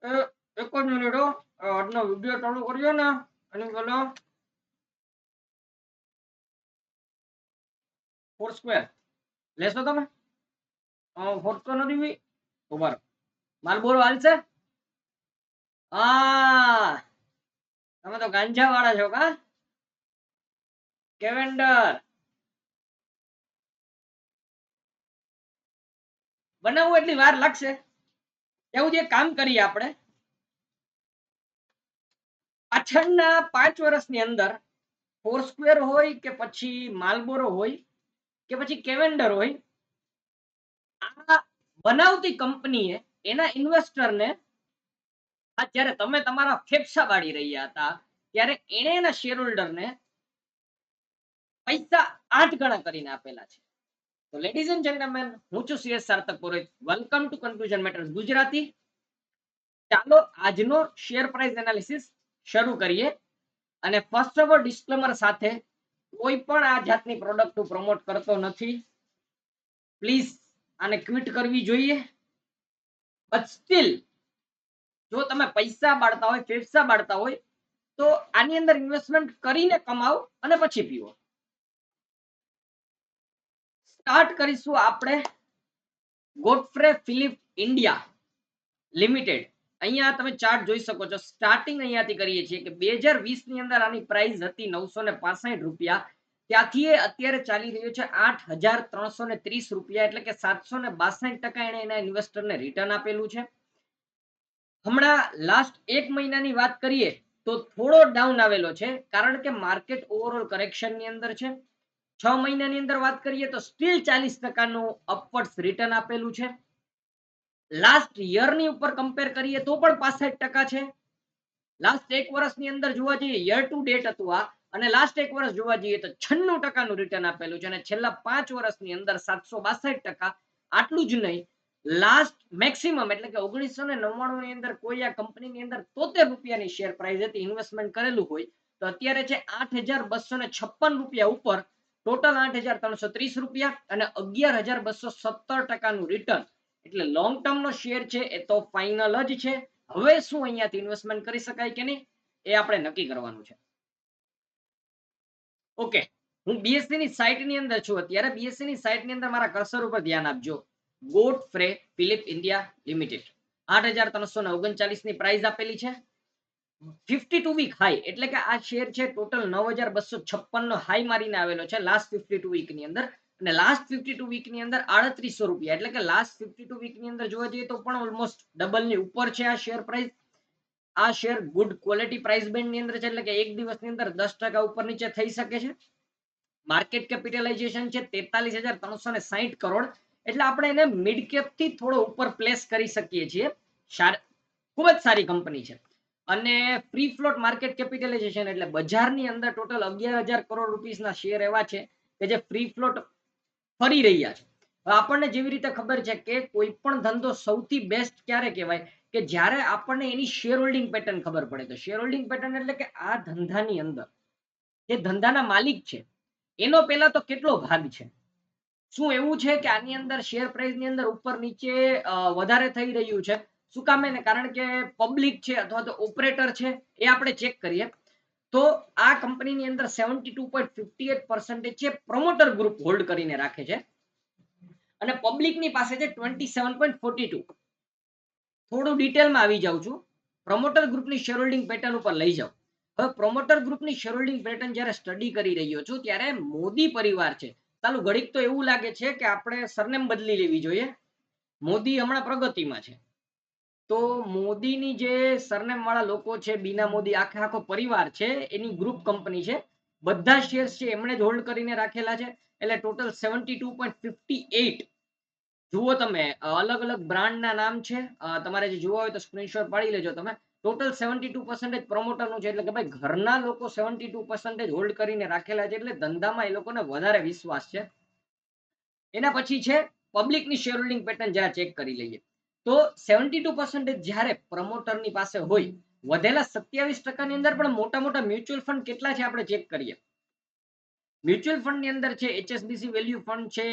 એ એક જ મિનિટ હો, આજનો વિડીયો ચાલુ કર્યો ને એની પેલા ફોર સ્ક્વેર લેશો તમે? ફોટો નથી બી ઉભા રહો. માલબોરો હાલશે? હા, તમે તો ગાંજા વાળા છો કા? કેવેન્ડર બનાવવું એટલી વાર લાગશે? એવું જે કામ કરીએ આપણે પાછળના 5 વર્ષની અંદર ફોર સ્ક્વેર હોય કે પછી માલબોરો હોય કે પછી કેવેન્ડર હોય, આ બનાવતી કંપનીએ એના ઇન્વેસ્ટરને જ્યારે તમે તમારા ફેફસા બાળી રહ્યા હતા ત્યારે એણે એના શેર હોલ્ડરને પૈસા 8 ગણા કરીને આપેલા છે. તો લેડીઝ એન્ડ જેન્ટલમેન, હું છું C S Sarthak Purohit. Welcome to confusion matters Gujarati. ચાલો આજનો શેર પ્રાઇસ એનાલિસિસ શરૂ કરીએ. અને ફર્સ્ટ ઓફ ઓલ ડિસ્ક્લેમર સાથે, કોઈ પણ આ જાતની પ્રોડક્ટ પ્રમોટ કરતો નથી. પ્લીઝ આને ક્વિટ કરવી જોઈએ. બટ સ્ટીલ જો તમે પૈસા બાળતા હોય, ફેફસા બાળતા હોય, તો આની અંદર ઇન્વેસ્ટમેન્ટ કરીને કમાઓ અને પછી પીવો. સ્ટાર્ટ કરીશું આપણે ગોડફ્રે ફિલિપ ઇન્ડિયા લિમિટેડ. અહીંયા તમે ચાર્ટ જોઈ શકો છો. સ્ટાર્ટિંગ અહીંયાથી કરીએ છીએ કે 2020 ની અંદર આની પ્રાઇસ હતી 965 રૂપિયા. ત્યાંથી એ અત્યારે ચાલી રહ્યો છે 8330 રૂપિયા, એટલે કે 762% એણે એના ઇન્વેસ્ટરને રિટર્ન આપેલું છે. હમણાં લાસ્ટ એક મહિનાની વાત કરીએ તો થોડો ડાઉન આવેલો છે, કારણ કે માર્કેટ ઓવરઓલ કરેક્શનની અંદર છે. 6 મહિનાની અંદર વાત કરીએ તો સ્ટીલ 40%નું અપવર્ડ્સ રિટર્ન આપેલું છે. લાસ્ટ યરની ઉપર કમ્પેર કરીએ તો પણ 65% છે. લાસ્ટ એક વર્ષની અંદર જોવા જઈએ, યર ટુ ડેટ હતું આ, અને લાસ્ટ એક વર્ષ જોવા જઈએ તો 96%નું રિટર્ન આપેલું છે. અને છેલ્લા 5 વર્ષની અંદર 762%. આટલું જ નહીં, લાસ્ટ મેક્સિમમ એટલે કે 1999 ની અંદર કોઈ આ કંપનીની અંદર 73 રૂપિયાની શેર પ્રાઇસ હતી, ઇન્વેસ્ટમેન્ટ કરેલું હોય તો અત્યારે છે 8256 રૂપિયા ઉપર. ટોટલ 8330 રૂપિયા અને 11217%નું રિટર્ન. એટલે લોંગ ટર્મ નો શેર છે એ તો ફાઇનલ જ છે. હવે શું અહીંયાથી ઇન્વેસ્ટમેન્ટ કરી શકાય કે નહીં એ આપણે નક્કી કરવાનું છે. ઓકે, હું બીએસસી ની સાઇટ ની અંદર છું અત્યારે. બીએસસી ની સાઇટ ની અંદર મારા કર્સર ઉપર ધ્યાન આપજો. ગોડફ્રે ફિલિપ ઇન્ડિયા લિમિટેડ 8339 ની પ્રાઇસ આપેલી છે. 52 વીક હાઈ એટલે કે આ શેર છે ટોટલ 9256 નો હાઈ મારીને આવેલો છે લાસ્ટ 52 વીક ની અંદર. અને લાસ્ટ 52 વીક ની અંદર 3800 રૂપિયા, એટલે કે લાસ્ટ 52 વીક ની અંદર જોવા જઈએ તો પણ ઓલમોસ્ટ ડબલ ની ઉપર છે આ શેર પ્રાઇસ. આ share good quality price band ની અંદર છે, એટલે કે એક દિવસની અંદર 10% ઉપર નીચે થઈ શકે છે. માર્કેટ કેપિટલાઇઝેશન છે 43,360 કરોડ, એટલે આપણે એને મિડ કેપ થી થોડો ઉપર પ્લેસ કરી શકીએ છીએ. ખૂબ જ સારી કંપની છે. અને ફ્રી ફ્લોટ માર્કેટ કેપિટલાઇઝેશન એટલે બજારની અંદર ટોટલ 11,000 કરોડ રૂપીસના શેર એવા છે કે જે ફ્રી ફ્લોટ ફરી રહ્યા છે. આપણને જેવી રીતે ખબર છે કે કોઈ પણ ધંધો સૌથી બેસ્ટ ક્યારે કહેવાય કે જ્યારે આપણને એની શેર હોલ્ડિંગ પેટર્ન ખબર પડે. તો શેર હોલ્ડિંગ પેટર્ન એટલે કે આ ધંધાની અંદર જે ધંધાના માલિક છે એનો પહેલા તો કેટલો ભાગ છે. શું એવું છે કે આની અંદર શેર પ્રાઇસ ની અંદર ઉપર નીચે વધારે થઈ રહ્યું છે? શું કામ? એને કારણ કે પબ્લિક છે અથવા તો ઓપરેટર છે, એ આપણે ચેક કરીએ તો આ કંપનીની અંદર 72.58% છે પ્રમોટર ગ્રુપ હોલ્ડ કરીને રાખે છે અને પબ્લિકની પાસે છે 27.42. થોડું ડિટેલમાં આવી જાઉં છું. પ્રમોટર ગ્રુપની શેર હોલ્ડિંગ પેટર્ન ઉપર લઈ જાઓ. હવે પ્રમોટર ગ્રુપની શેર હોલ્ડિંગ પેટર્ન જ્યારે સ્ટડી કરી રહ્યો છું ત્યારે મોદી પરિવાર છે. ચાલો ઘડીક તો એવું લાગે છે કે આપણે સરનેમ બદલી લેવી જોઈએ. મોદી હમણાં પ્રગતિમાં છે, તો મોદીની જે સરનેમ વાળા લોકો છે, બીના મોદી આખો પરિવાર છે, એની ગ્રુપ કંપની છે. બધા શેર્સ છે એમણે જ હોલ્ડ કરીને રાખેલા છે. એટલે ટોટલ 72.58. જુઓ તમે, અલગ અલગ બ્રાન્ડના નામ છે. તમારે જે જોવા હોય તો સ્ક્રીનશોટ પાડી લેજો તમે. ટોટલ 72% પ્રમોટરનું છે, એટલે કે ભાઈ ઘરના લોકો 72% હોલ્ડ કરીને રાખેલા છે, એટલે ધંધામાં એ લોકોને વધારે વિશ્વાસ છે. એના પછી છે પબ્લિકની શેર હોલ્ડિંગ પેટર્ન જરા ચેક કરી લઈએ તો 72% જ્યારે પ્રમોટરની પાસે હોય, વધેલા 27% ની અંદર પણ મોટા મોટા મ્યુચ્યુઅલ ફંડ કેટલા છે આપણે ચેક કરીએ. મ્યુચ્યુઅલ ફંડ ની અંદર છે એચએસબીસી વેલ્યુ ફંડ છે,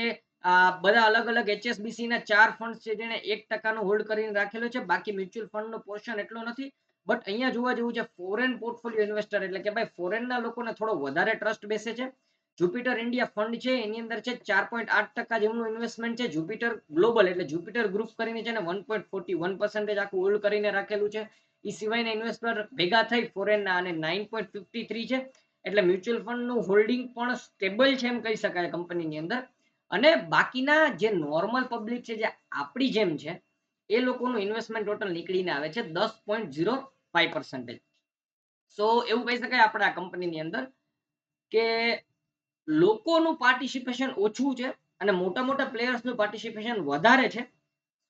આ બધા અલગ અલગ HSBC ના 4 ફંડ છે જેને 1% નો હોલ્ડ કરીને રાખેલો છે. બાકી મ્યુચ્યુઅલ ફંડ નો પોર્શન એટલો નથી. બટ અહીંયા જોવા જેવું છે ફોરેન પોર્ટફોલિયો ઇન્વેસ્ટર એટલે કે ભાઈ ફોરેનના લોકોને થોડો વધારે ટ્રસ્ટ બેસે છે. જુપિટર ઇન્ડિયા ફંડ છે એની અંદર છે 4.8% જેવું ઇન્વેસ્ટમેન્ટ છે. જુપિટર ગ્લોબલ એટલે જુપિટર ગ્રુપ કરીને છે ને 1.41% આખું હોલ્ડ કરીને રાખેલું છે. એ સિવાયના ઇન્વેસ્ટર ભેગા થઈ ફોરેનના અને 9.53 છે. એટલે મ્યુચ્યુઅલ ફંડ નું હોલ્ડિંગ પણ સ્ટેબલ છે એમ કહી શકાય કંપનીની અંદર. અને બાકીના જે નોર્મલ પબ્લિક છે જે આપણી જેમ છે એ લોકોનું ઇન્વેસ્ટમેન્ટ ટોટલ નીકળીને આવે છે 10.05%. સો એવું કહી શકાય આપણે આ કંપનીની અંદર કે લોકોનું પાર્ટિસિપેશન ઓછું છે અને મોટા મોટા પ્લેયર્સનું પાર્ટિસિપેશન વધારે છે.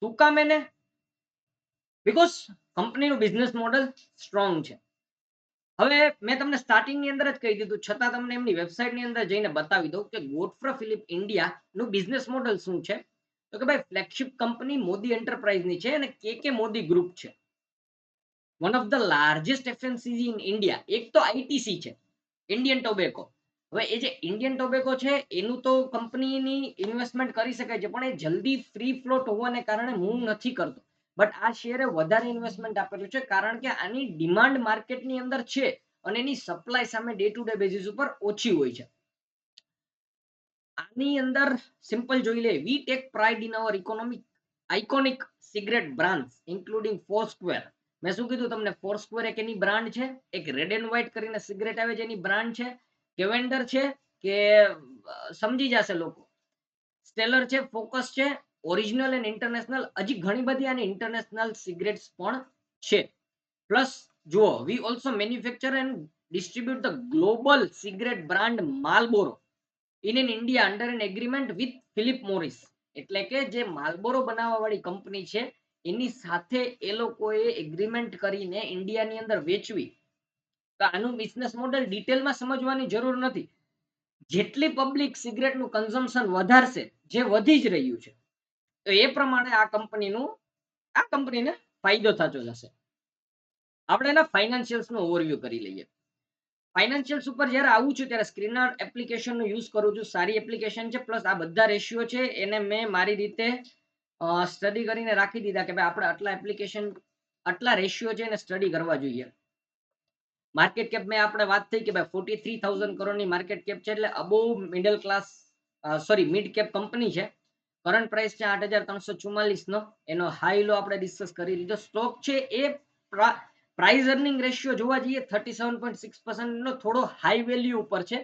શું કામ એને? બીકોઝ કંપનીનું બિઝનેસ મોડલ સ્ટ્રોંગ છે. હવે મેં તમને સ્ટાર્ટિંગની અંદર જ કહી દીધું છતાં તમને એમની વેબસાઇટની અંદર જઈને બતાવી દઉં કે ગોડફ્રે ફિલિપ ઇન્ડિયાનું બિઝનેસ મોડલ શું છે. તો કે ભાઈ ફ્લેગશિપ કંપની મોદી એન્ટરપ્રાઇઝની છે અને કે મોદી ગ્રુપ છે. One of the largest FMCG in India. એક તો આઈટીસી છે, ઇન્ડિયન ટોબેકો. હવે એ જે ઇન્ડિયન ટોબેકો છે એનું તો કંપનીની ઇન્વેસ્ટમેન્ટ કરી શકાય છે પણ એ જલ્દી ફ્રી ફ્લોટ હોવાને કારણે હું નથી કરતો. બટ આ શેરે વધારે ઇન્વેસ્ટમેન્ટ આપેલું છે કારણ કે આની ડિમાન્ડ માર્કેટની અંદર છે અને એની સપ્લાય સામે ડે ટુ ડે બેઝિસ ઉપર ઓછી હોય છે. આની અંદર સિમ્પલ જોઈ લે, we take pride in our economic iconic cigarette brands including Four Square. મેં શું કીધું તમને? ફોરસ્ક્વેર એક એની બ્રાન્ડ છે. એક રેડ એન્ડ વ્હાઇટ કરીને સિગરેટ આવે છે એની બ્રાન્ડ છે. કેવેન્ડર છે કે સમજી જશે લોકો. સ્ટેલર છે, ફોકસ છે, ઓરિજિનલ એન્ડ ઇન્ટરનેશનલ. હજી ઘણી બધી આની ઇન્ટરનેશનલ સિગરેટ્સ પણ છે. પ્લસ જુઓ, we also manufacture and distribute the global cigarette brand Marlboro in India under an agreement with Philip Morris. એટલે કે જે માલબોરો બનાવવા વાળી કંપની છે એની સાથે એ લોકોએ એગ્રીમેન્ટ કરીને ઇન્ડિયાની અંદર વેચવી. તો આનું બિઝનેસ મોડેલ ડિટેલમાં સમજવાની જરૂર નથી. જેટલી પબ્લિક સિગરેટનું કન્ઝમ્પશન વધારશે, જે વધી જ રહ્યું છે, તો એ પ્રમાણે આ કંપનીને ફાયદો થતો જશે. આપણે એના ફાઇનાન્શિયલ્સનો ઓવરવ્યુ કરી લઈએ. ફાઇનાન્શિયલ્સ ઉપર જ્યારે આવું છું ત્યારે સ્ક્રીનર એપ્લિકેશનનો યુઝ કરું છું. સારી એપ્લિકેશન છે. પ્લસ આ બધા રેશિયો છે એને મેં મારી રીતે સ્ટડી કરીને રાખી દીધા કે ભાઈ આપણે આટલા રેશિયો છે એને સ્ટડી કરવા જોઈએ. માર્કેટ કેપ મેં આપણે વાત થઈ કે ભાઈ 43,000 કરોડની માર્કેટ કેપ છે એટલે above middle class mid cap company છે. કરંટ પ્રાઇસ છે 8,344 નો. એનો હાઈ લો આપણે ડિસ્કસ કરી લીધો. સ્ટોક છે એ પ્રાઇસ અર્નિંગ રેશિયો જોવા જઈએ 37.6% નો થોડો હાઈ વેલ્યુ ઉપર છે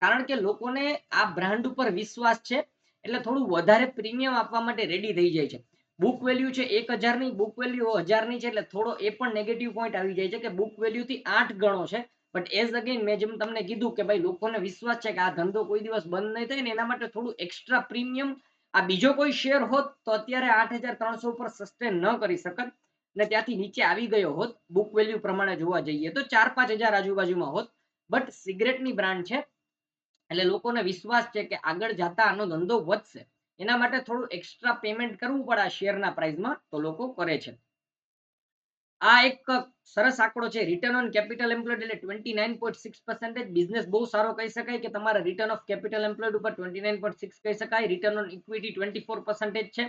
કારણ કે લોકોને આ બ્રાન્ડ ઉપર વિશ્વાસ છે એટલે થોડું વધારે પ્રીમિયમ આપવા માટે રેડી થઈ જાય છે. બુક વેલ્યુ છે 1,000 ની, બુક વેલ્યુ 1,000 ની છે એટલે થોડો એ પણ નેગેટિવ પોઈન્ટ આવી જાય છે કે બુક વેલ્યુ થી 8 ગણો છે. બટ એઝ અગેન મેં જેમ તમને કીધું કે ભાઈ લોકોને વિશ્વાસ છે કે આ ધંધો કોઈ દિવસ બંધ નહીં થાય ને એના માટે થોડું એક્સ્ટ્રા પ્રીમિયમ આ બીજો કોઈ શેર હોત તો અત્યારે 8,300 ઉપર સસ્ટેન ન કરી શકત ને ત્યાંથી નીચે આવી ગયો હોત. બુક વેલ્યુ પ્રમાણે જોવા જઈએ તો 4-5 હજાર આજુબાજુમાં હોત. બટ સિગરેટની બ્રાન્ડ છે એટલે લોકોને વિશ્વાસ છે કે આગળ જતા આનો ધંધો વધશે. એના માટે થોડું એક્સ્ટ્રા પેમેન્ટ કરવું પડે આ શેરના પ્રાઇસમાં તો લોકો કરે છે. આ એક સરસ આંકડો છે. રિટર્ન ઓન કેપિટલ એમ્પ્લોયડ એટલે 29.6%. બિઝનેસ બહુ સારો કહી શકાય કે તમારા રિટર્ન ઓફ કેપિટલ એમ્પ્લોયડ ઉપર 29.6 કહી શકાય. રિટર્ન ઓન ઇક્વિટી 24% છે.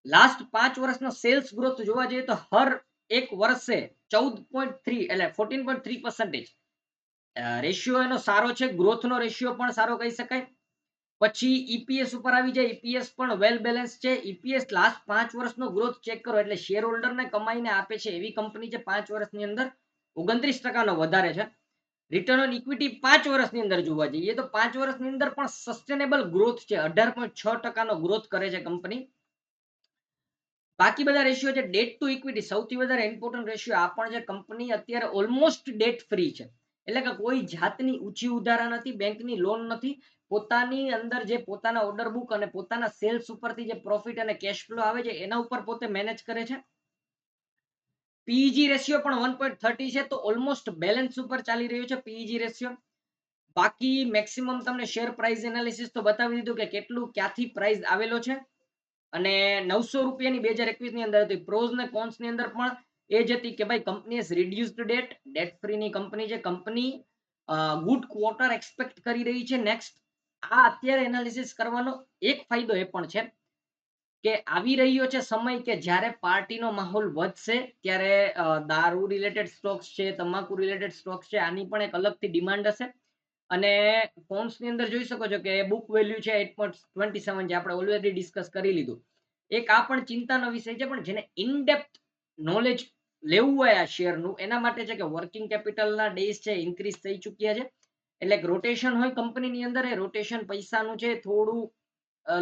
લાસ્ટ 5 વર્ષનો સેલ્સ ગ્રોથ જોવા જઈએ તો હર એક વર્ષે 14.3 એટલે 14.3% રેશિયો એનો સારો છે. ગ્રોથનો રેશિયો પણ સારો કહી શકાય. પછી ઈપીએસ ઉપર આવી જાય. ઈપીએસ પણ વેલ બેલેન્સ છે. ઈપીએસ લાસ્ટ 5 વર્ષનો ગ્રોથ ચેક કરો એટલે શેર હોલ્ડરને કમાઈને આપે છે એવી કંપની છે. 5 વર્ષની અંદર 29% વધારે છે. રિટર્ન ઓન ઇક્વિટી 5 વર્ષની અંદર જોવા જઈએ તો 5 વર્ષની અંદર પણ સસ્ટેનેબલ ગ્રોથ છે. 18.6% ગ્રોથ કરે છે કંપની. બાકી બધા રેશિયો છે. ડેટ ટુ ઇક્વિટી સૌથી વધારે ઇમ્પોર્ટન્ટ રેશિયો આ પણ છે. કંપની અત્યારે ઓલમોસ્ટ ડેટ ફ્રી છે એટલે કે કોઈ જાતની ઊંચી ઉધારા નથી, બેંકની લોન નથી. પોતાની અંદર જે પોતાના ઓર્ડર બુક અને પોતાના સેલ્સ ઉપરથી જે પ્રોફિટ અને કેશ ફ્લો આવે છે એના ઉપર પોતે મેનેજ કરે છે. પીઈજી રેશિયો પણ 1.30 છે તો ઓલમોસ્ટ બેલેન્સ ઉપર ચાલી રહ્યું છે પીઈજી રેશિયો. બાકી મેક્સિમમ તમને શેર પ્રાઇસ એનાલિસિસ તો બતાવી દીધું કે કેટલું ક્યાંથી પ્રાઇસ આવેલો છે અને 900 રૂપિયાની 2021 ની અંદર હતી. પ્રોઝ ને કોન્સ ની અંદર પણ એ જ હતી કે ભાઈ company has reduced date free ની કંપની છે. કંપની ગુડ ક્વોટર એક્સપેક્ટ કરી રહી છે નેક્સ્ટ આ અત્યારે એનાલિસિસ કરવાનો એક ફાયદો એ પણ છે કે આવી રહ્યો છે સમય કે જ્યારે પાર્ટીનો માહોલ વધશે ત્યારે દારૂ રિલેટેડ સ્ટોક્સ છે, તમાકુ રિલેટેડ સ્ટોક્સ છે, આની પણ એક અલગથી ડિમાન્ડ હશે. અને ફોન્ટ્સ ની અંદર જોઈ શકો છો કે બુક વેલ્યુ છે 8.27 જે આપણે ઓલરેડી ડિસ્કસ કરી લીધું. એક આ પણ ચિંતાનો વિષય છે, પણ જેને ઇનડેપ્થ નોલેજ લેવું હોય આ શેરનું એના માટે છે કે વર્કિંગ કેપિટલના ડેઝ છે ઇન્ક્રીઝ થઈ ચૂક્યા છે. એટલે રોટેશન હોય કંપનીની અંદર એ રોટેશન પૈસાનું છે થોડું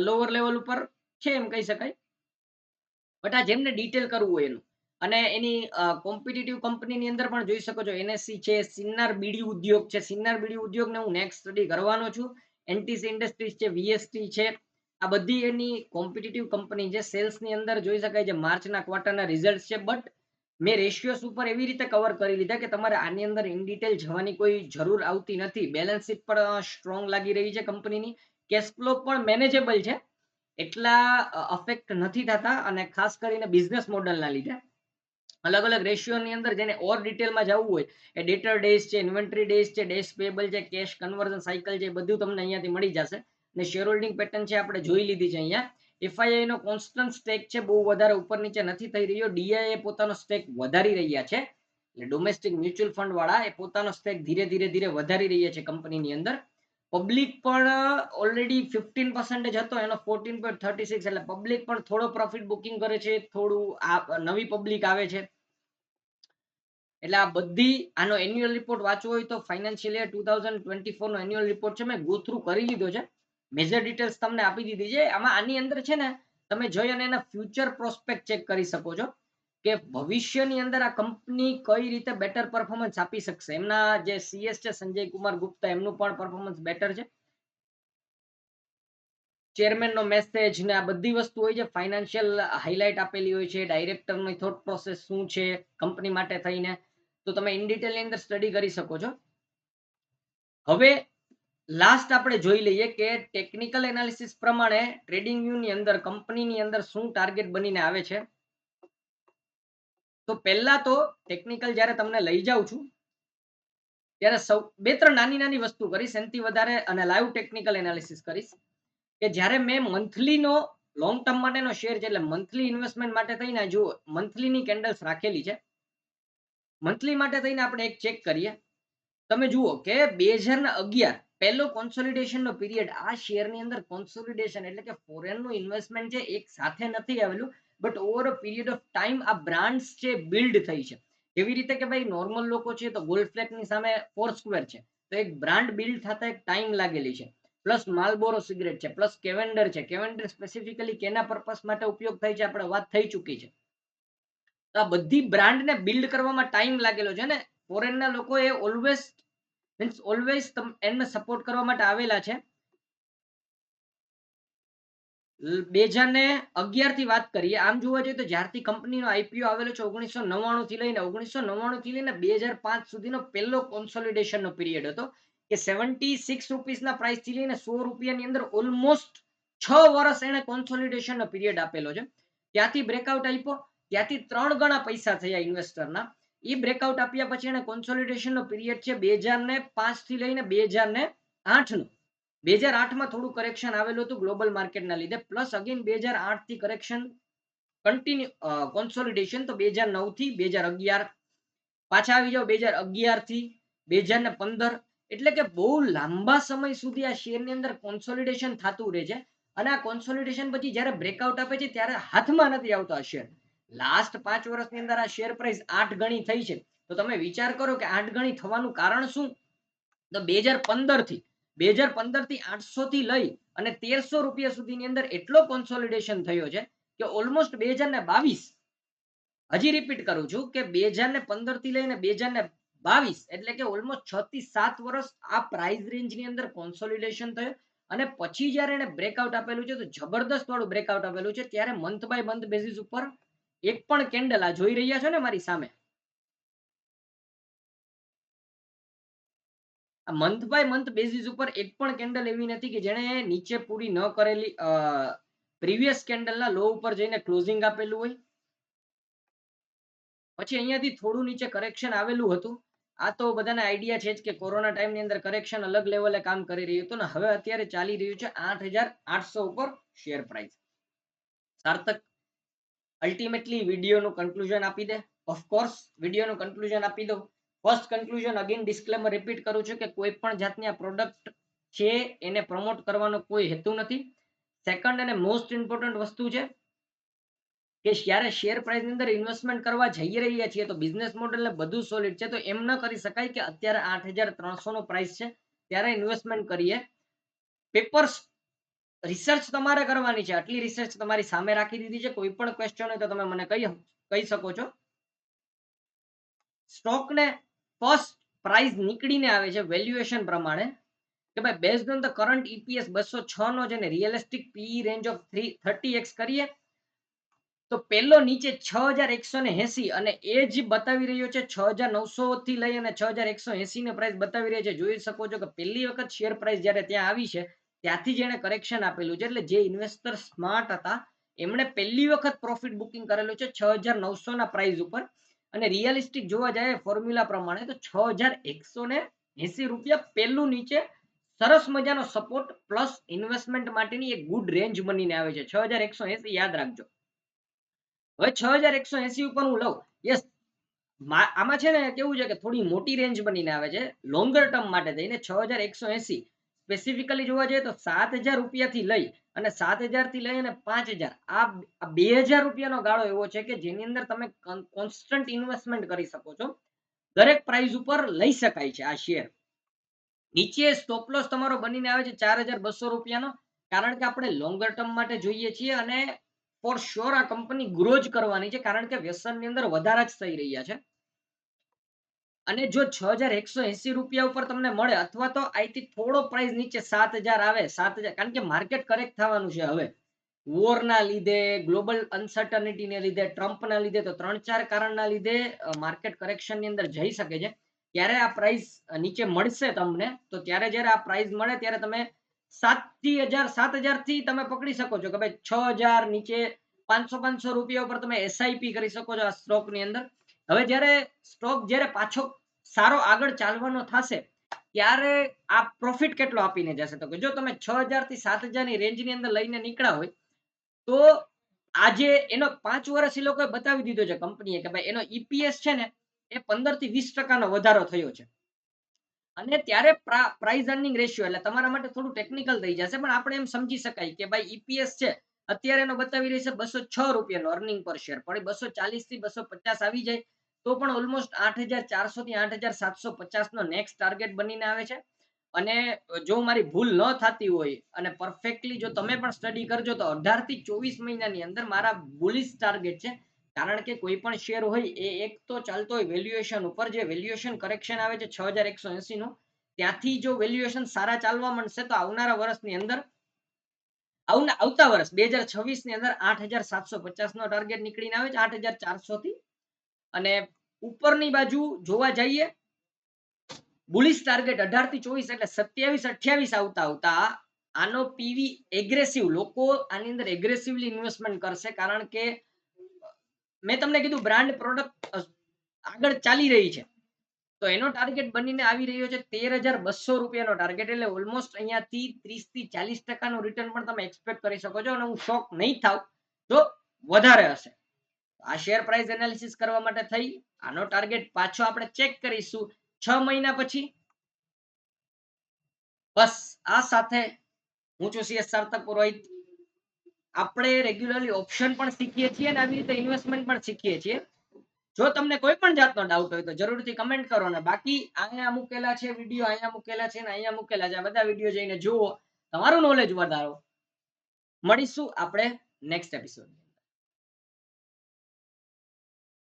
લોઅર લેવલ ઉપર છે એમ કહી શકાય. બટ આ જેમને ડિટેલ કરવું હોય એનું અને એની કોમ્પિટિટિવ કંપનીની અંદર પણ જોઈ શકો છો એનએસસી છે, સિન્નાર બીડી ઉદ્યોગ છે. સિન્નાર બીડી ઉદ્યોગને હું નેક્સ્ટ સ્ટડી કરવાનો છું. એનટીસી ઇન્ડસ્ટ્રીઝ છે, વીએસટી છે, આ બધી એની કોમ્પિટિટિવ કંપની છે. સેલ્સની અંદર જોઈ શકાય છે માર્ચના ક્વાર્ટરના રિઝલ્ટ છે. બટ મેં રેશિયોસ ઉપર એવી રીતે કવર કરી લીધા કે તમારે આની અંદર ઇન ડિટેલ જવાની કોઈ જરૂર આવતી નથી. બેલેન્સ શીટ પણ સ્ટ્રોંગ લાગી રહી છે કંપનીની, કેશ ફ્લો પણ મેનેજેબલ છે, એટલા અફેક્ટ નથી થતા. અને ખાસ કરીને બિઝનેસ મોડલના લીધે અલગ અલગ રેશિયોની અંદર જેને ઓર ડિટેલમાં જવું હોય એ ડેટર ડેઝ છે, ઇન્વેન્ટરી ડેઝ છે, ડેઝ પેબલ છે, કેશ કન્વર્ઝન સાયકલ છે, બધું તમને અહીંયાથી મળી જશે. અને શેર હોલ્ડિંગ પેટર્ન છે આપણે જોઈ લીધી છે અહીંયા. એફઆઈઆઈ નો કોન્સ્ટન્ટ સ્ટેક છે, બહુ વધારે ઉપર નીચે નથી થઈ રહ્યો. ડીઆઈ પોતાનો સ્ટેક વધારી રહ્યા છે, એટલે ડોમેસ્ટિક મ્યુચ્યુઅલ ફંડ વાળા એ પોતાનો સ્ટેક ધીરે ધીરે વધારી રહ્યા છે કંપનીની અંદર. પબ્લિક પણ ઓલરેડી 15% હતો એનો 14.36, એટલે પબ્લિક પણ થોડો પ્રોફિટ બુકિંગ કરે છે, થોડું નવી પબ્લિક આવે છે. એટલે આ બધી આનો એન્યુઅલ રિપોર્ટ વાંચવો હોય તો ફાઇનાન્શિયલ યર 2024 નો એન્યુઅલ રિપોર્ટ છે મેં ગો થ્રુ કરી લીધો છે. મેજર ડિટેલ્સ તમને આપી દીધી છે. આમાં આની અંદર છે ને તમે જોઈ અને એના ફ્યુચર પ્રોસ્પેક્ટ ચેક કરી શકો છો કે ભવિષ્યની અંદર આ કંપની કઈ રીતે બેટર પરફોર્મન્સ આપી શકશે. એમના જે સીએસ છે સંજય કુમાર ગુપ્તા, એમનું પણ પરફોર્મન્સ બેટર છે. ચેરમેન નો મેસેજ ને આ બધી વસ્તુ હોય છે, ફાઇનાન્શિયલ હાઇલાઇટ આપેલી હોય છે, ડાયરેક્ટરની થોટ પ્રોસેસ શું છે કંપની માટે થઈને, તો તમે ઇન ડિટેલ ની અંદર સ્ટડી કરી શકો છો. હવે લાસ્ટ આપણે જોઈ લઈએ કે ટેકનિકલ એનાલિસિસ પ્રમાણે ટ્રેડિંગ વ્યૂ ની અંદર કંપનીની અંદર શું ટાર્ગેટ બનીને આવે છે. તો પહેલા તો ટેકનિકલ જ્યારે તમને લઈ જાઉં છું ત્યારે બે ત્રણ નાની વસ્તુ કરીશ, એનાથી વધારે અને લાઈવ ટેકનિકલ એનાલિસિસ કરીશ. કે જ્યારે મેં મંથલીનો લોંગ ટર્મ માટેનો શેર છે, એટલે મંથલી ઇન્વેસ્ટમેન્ટ માટે થઈને જુઓ મંથલીની કેન્ડલ્સ રાખેલી છે. મંથલી માટે થઈને આપણે એક ચેક કરીએ. તમે જુઓ કે 2011 પહેલો કોન્સોલિડેશનનો પીરિયડ. આ શેરની અંદર કોન્સોલિડેશન એટલે કે ફોરેનનું ઇન્વેસ્ટમેન્ટ છે એક સાથે નથી આવેલું, but over a period of time આ બ્રાન્ડ્સ છે બિલ્ડ થઈ છે. એવી રીતે કે ભાઈ નોર્મલ લોકો છે તો ગોલ્ડ ફ્લેગની સામે ફોર સ્ક્વેર છે, તો એક બ્રાન્ડ બિલ્ડ થતા એક ટાઈમ લાગેલી છે. પ્લસ માલબોરો સિગરેટ છે, પ્લસ કેવેન્ડર છે. કેવેન્ડર સ્પેસિફિકલી કેના પર્પસ માટે ઉપયોગ થાય છે આપણે વાત થઈ ચૂકી છે. તો આ બધી બ્રાન્ડને બિલ્ડ કરવામાં ટાઈમ લાગેલો છે ને ફોરેનના લોકો એ ઓલવેઝ એમને સપોર્ટ કરવા માટે આવેલા છે. 2011 થી વાત કરીએ, આમ જોવા જઈએ તો જ્યારથી કંપનીનો આઈપીઓ આવેલો છે 1999 થી લઈને 2005 સુધીનો પહેલો કોન્સોલિડેશનનો પીરિયડ હતો કે 76 રૂપીસના પ્રાઇસથી લઈને 100 રૂપિયાની અંદર ઓલમોસ્ટ 6 વર્ષ એને કોન્સોલિડેશનનો પીરિયડ આપેલો છે. ત્યાંથી બ્રેકઆઉટ આપ્યો, ત્યાંથી 3 ગણા પૈસા થયા ઇન્વેસ્ટરના. એ બ્રેકઆઉટ આપ્યા પછી એને કોન્સોલિડેશનનો પીરિયડ છે 2005 થી લઈને 2008 નો. 2008માં થોડું કરેક્શન આવેલું હતું ગ્લોબલ માર્કેટના લીધે, પ્લસ અગેન 2008 થી કરેક્શન કન્ટિન્યુ કોન્સોલિડેશન. તો 2009 થી 2011 પાછા આવી જાઓ 2011 થી 2015, એટલે કે બહુ લાંબા સમય સુધી આ શેરની અંદર કોન્સોલિડેશન થતું રહે છે. અને આ કોન્સોલિડેશન પછી જ્યારે બ્રેકઆઉટ આપે છે ત્યારે હાથમાં નથી આવતો આ શેર. લાસ્ટ 5 વર્ષની અંદર આ શેર પ્રાઇસ 8 ગણી થઈ છે. તો તમે વિચાર કરો કે 8 ગણી થવાનું કારણ શું? તો 2015 થી 800 થી લઈ અને 1300 રૂપિયા સુધીની અંદર એટલો કોન્સોલિડેશન થયો છે કે ઓલમોસ્ટ 2022, હજી રિપીટ કરું છું કે 2015 થી લઈને 2022 એટલે કે ઓલમોસ્ટ 6 થી 7 વર્ષ આ પ્રાઇસ રેન્જની અંદર કોન્સોલિડેશન થયું. અને પછી જ્યારે એને બ્રેકઆઉટ આપેલું છે તો જબરદસ્ત વાળું બ્રેકઆઉટ આપેલું છે. ત્યારે મંથ બાય મંથ બેસિસ ઉપર એક પણ કેન્ડલ આ જોઈ રહ્યા છો ને મારી સામે, મંથ બાય મંથ બેસિસ ઉપર એક પણ કેન્ડલ એવી નથી કે જેને નીચે પૂરી ન કરેલી પ્રીવિયસ કેન્ડલના લો ઉપર જઈને ક્લોઝિંગ આપેલું હોય. પછી અહીંયાથી થોડું નીચે કરેક્શન આવેલું હતું. આ તો બધાને આઈડિયા છે જ કે કોરોના ટાઈમની અંદર કરેક્શન અલગ લેવલે કામ કરી રહ્યું હતું ને હવે અત્યારે ચાલી રહ્યું છે 8,800 ઉપર શેર પ્રાઇસ. સાર્થક અલ્ટિમેટલી વિડીયોનું કન્ક્લુઝન આપી દે. ઓફકોર્સ વિડીયોનું કન્ક્લુઝન આપી દો. First conclusion again disclaimer repeat કરું છું કે કોઈ પણ જાતની આ પ્રોડક્ટ છે એને પ્રમોટ કરવાનો કોઈ હેતુ નથી. સેકન્ડ અને મોસ્ટ ઇમ્પોર્ટન્ટ વસ્તુ છે કે જ્યારે શેર પ્રાઇસ ની અંદર ઇન્વેસ્ટમેન્ટ કરવા જઈ રહ્યા છીએ તો બિઝનેસ મોડેલ ને બધું સોલિડ છે તો એમ ન કરી શકાય કે અત્યારે 8,300 નો પ્રાઇસ છે ત્યારે ઇન્વેસ્ટમેન્ટ કરીએ. પેપર્સ રિસર્ચ તમારે કરવાની છે. આટલી રિસર્ચ તમારી સામે રાખી દીધી છે. કોઈ પણ ક્વેશ્ચન હોય તો તમે મને કહી શકો છો. સ્ટોક ને ફર્સ્ટ પ્રાઇસ નીકળીને આવે છે વેલ્યુએશન પ્રમાણે કે ભાઈ based on the current EPS 206 નો જેને realistic PE range of 30x કરીએ તો પહેલો નીચે 6,180 અને એ જ બતાવી રહ્યો છે 6,900 થી લઈ અને 6,180 ને પ્રાઇસ બતાવી રહ્યો છે. જોઈ શકો છો કે પહેલી વખત શેર પ્રાઇસ જ્યારે ત્યાં આવી છે ત્યાંથી જ એને કરેક્શન આપેલું છે. એટલે જે ઇન્વેસ્ટર સ્માર્ટ હતા એમણે પહેલી વખત પ્રોફિટ બુકિંગ કરેલું છે 6,900 ના પ્રાઇસ ઉપર અને રિયલિસ્ટિક જોવા જાય ફોર્મ્યુલા પ્રમાણે તો 6,180 રૂપિયા પહેલું નીચે સરસ મજાનો સપોર્ટ પ્લસ ઇન્વેસ્ટમેન્ટ માટેની એક ગુડ રેન્જ બનીને આવે છે. 6,180 યાદ રાખજો. હવે 6,180 ઉપર હું લઉં યસ આમાં છે ને કેવું છે કે થોડી મોટી રેન્જ બનીને આવે છે લોંગર ટર્મ માટે થઈને 6,180 સ્પેસિફિકલી જોવા જઈએ તો 7,000 રૂપિયાથી લઈ અને 7,000 થી લઈ અને 5,000 આ 2,000 રૂપિયાનો ગાળો એવો છે કે જેની અંદર તમે કોન્સ્ટન્ટ ઇન્વેસ્ટમેન્ટ કરી શકો છો. દરેક પ્રાઇસ ઉપર લઈ શકાય છે આ શેર. નીચે સ્ટોપ લોસ તમારો બનીને આવે છે 4,200 રૂપિયાનો કારણ કે આપણે લોંગર ટર્મ માટે જોઈએ છીએ અને ફોર શ્યોર આ કંપની ગ્રો જ કરવાની છે કારણ કે વ્યસનની અંદર વધારા જ થઈ રહ્યા છે. અને જો 6,180 રૂપિયા ઉપર તમને મળે અથવા તો અહીંથી થોડો પ્રાઇસ નીચે 7,000 આવે 7,000 કારણ કે માર્કેટ કરેક્ટ થવાનું છે હવે વોરના લીધે ગ્લોબલ અનસર્ટનિટીને લીધે ટ્રમ્પના લીધે તો 3-4 કારણના લીધે માર્કેટ કરેક્શનની અંદર જઈ શકે છે. ત્યારે આ પ્રાઇસ નીચે મળશે તમને તો ત્યારે જ્યારે આ પ્રાઇસ મળે ત્યારે તમે 7,000 થી તમે પકડી શકો છો કે ભાઈ 6,000 નીચે 500 રૂપિયા ઉપર તમે એસઆઈપી કરી શકો છો આ સ્ટોકની અંદર. હવે જ્યારે સ્ટોક જ્યારે પાછો સારો આગળ ચાલવાનો થશે ત્યારે આ પ્રોફિટ કેટલો આપીને જશે તો કે જો તમે 6,000 થી 7,000 ની રેન્જની અંદર લઈને નીકળ્યા હોય તો આજે એનો 5 વર્ષ એ લોકોએ બતાવી દીધો છે કંપનીએ કે ભાઈ એનો EPS છે ને એ 15 થી 20% નો વધારો થયો છે. અને ત્યારે પ્રાઇસ અર્નિંગ રેશિયો એટલે તમારા માટે થોડું ટેકનિકલ થઈ જશે પણ આપણે એમ સમજી શકાય કે ભાઈ EPS છે અત્યારે એનો બતાવી રહી છે 206 રૂપિયાનો અર્નિંગ પર શેર પણ 240 થી 250 આવી જાય તો પણ ઓલમોસ્ટ 8,400 થી 8,750 નો નેક્સ્ટ ટાર્ગેટ બનીને આવે છે. અને જો મારી ભૂલ ન થતી હોય અને પરફેક્ટલી જો તમે પણ સ્ટડી કરજો તો 18 થી 24 મહિનાની અંદર મારા બુલિશ ટાર્ગેટ છે કારણ કે કોઈ પણ શેર હોય એ એક તો ચાલતો હોય વેલ્યુએશન ઉપર જે વેલ્યુએશન કરેક્શન આવે છે 6,180 નું ત્યાંથી જો વેલ્યુએશન સારા ચાલવા માંડશે તો આવનારા વર્ષની અંદર આવતા વર્ષ 2026 ની અંદર 8,750 નો ટાર્ગેટ નીકળીને આવે છે 8,400 થી અને ઉપરની બાજુ જોવા જઈએ બુલિશ ટાર્ગેટ 18 થી 24 એટલે 27-28 આવતા આનો પીવી એગ્રેસિવ લોકો આની અંદર એગ્રેસિવલી ઇન્વેસ્ટમેન્ટ કરશે કારણ કે મેં તમને કીધું બ્રાન્ડ પ્રોડક્ટ આગળ ચાલી રહી છે તો એનો ટાર્ગેટ બનીને આવી રહ્યો છે 13,200 રૂપિયાનો ટાર્ગેટ એટલે ઓલમોસ્ટ અહીંયાથી 30 થી 40% નું રિટર્ન પણ તમે એક્સપેક્ટ કરી શકો છો અને હું શોક નહીં થાવ તો વધારે હશે. આ શેર પ્રાઇસ એનાલિસિસ કરવા માટે થઈ આનો ટાર્ગેટ પાછો આપણે ચેક કરીશું 6 મહિના પછી. બસ આ સાથે હું છું CS સાર્થક પુરોહિત. આપણે રેગ્યુલરલી ઓપ્શન પણ શીખીએ છીએ અને આવી રીતે ઇન્વેસ્ટમેન્ટ પણ શીખીએ છીએ. જો તમને કોઈ પણ જાતનો ડાઉટ હોય તો જરૂરથી કમેન્ટ કરો ને બાકી અહીંયા મૂકેલા છે વિડીયો અહીંયા મૂકેલા છે ને અહીંયા મૂકેલા છે આ બધા વિડીયો જઈને જુઓ તમારું નોલેજ વધારો. મળીશું આપણે નેક્સ્ટ એપિસોડ.